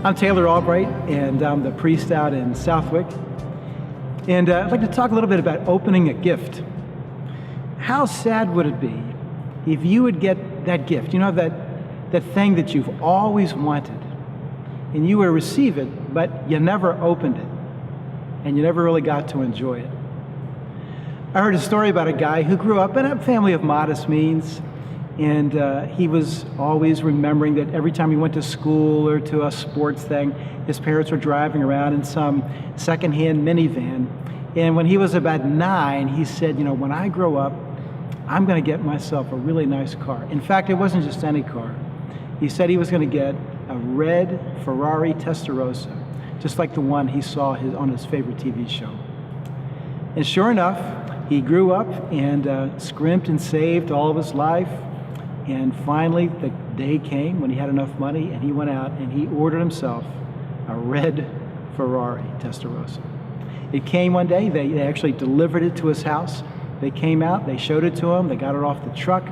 I'm Taylor Albright, and I'm the priest out in Southwick. And I'd like to talk a little bit about opening a gift. How sad would it be if you would get that gift, that thing that you've always wanted, and you would receive it, but you never opened it, and you never really got to enjoy it. I heard a story about a guy who grew up in a family of modest means, and he was always remembering that every time he went to school or to a sports thing, his parents were driving around in some secondhand minivan. And when he was about 9, he said, when I grow up, I'm going to get myself a really nice car. In fact, it wasn't just any car. He said he was going to get a red Ferrari Testarossa, just like the one he saw on his favorite TV show. And sure enough, he grew up and scrimped and saved all of his life. And finally, the day came when he had enough money, and he went out and he ordered himself a red Ferrari Testarossa. It came one day. They actually delivered it to his house. They came out, they showed it to him, they got it off the truck,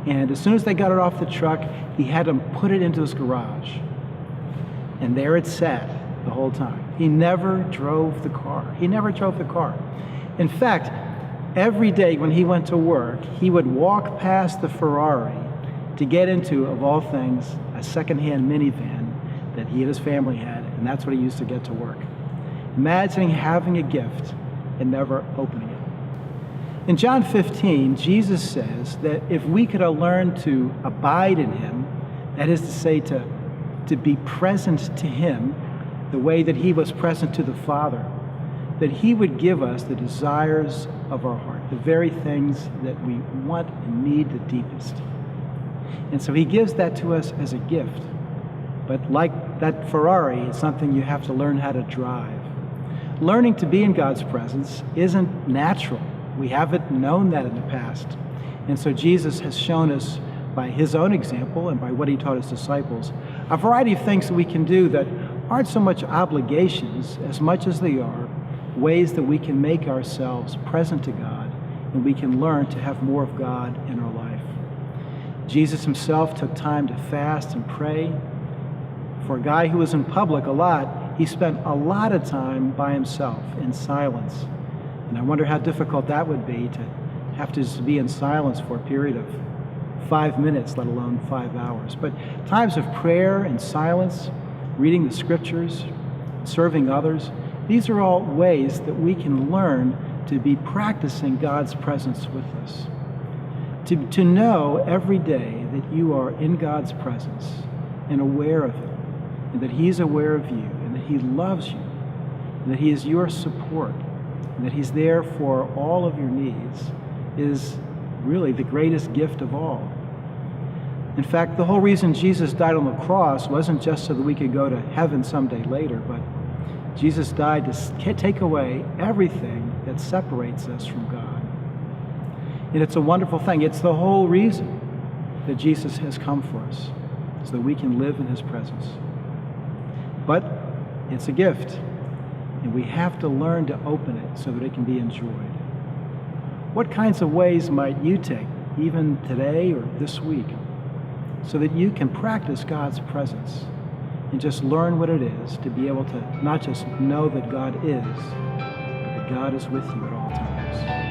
and as soon as they got it off the truck, he had them put it into his garage. And there it sat the whole time. He never drove the car. In fact, every day when he went to work, he would walk past the Ferrari to get into, of all things, a secondhand minivan that he and his family had, and that's what he used to get to work. Imagining having a gift and never opening it. In John 15, Jesus says that if we could learn to abide in him, that is to say, to be present to him the way that he was present to the Father, that he would give us the desires of our heart, the very things that we want and need the deepest. And so he gives that to us as a gift. But like that Ferrari, it's something you have to learn how to drive. Learning to be in God's presence isn't natural. We haven't known that in the past. And so Jesus has shown us by his own example and by what he taught his disciples, a variety of things that we can do that aren't so much obligations as much as they are ways that we can make ourselves present to God, and we can learn to have more of God in our life. Jesus himself took time to fast and pray. For a guy who was in public a lot, he spent a lot of time by himself in silence. And I wonder how difficult that would be to have to just be in silence for a period of 5 minutes, let alone 5 hours. But times of prayer and silence, reading the scriptures, serving others, these are all ways that we can learn to be practicing God's presence with us. To know every day that you are in God's presence and aware of him, and that he's aware of you, and that he loves you, and that he is your support, and that he's there for all of your needs, is really the greatest gift of all. In fact, the whole reason Jesus died on the cross wasn't just so that we could go to heaven someday later, but Jesus died to take away everything that separates us from God. And it's a wonderful thing. It's the whole reason that Jesus has come for us, so that we can live in his presence. But it's a gift, and we have to learn to open it so that it can be enjoyed. What kinds of ways might you take, even today or this week, so that you can practice God's presence and just learn what it is to be able to not just know that God is, but that God is with you at all times?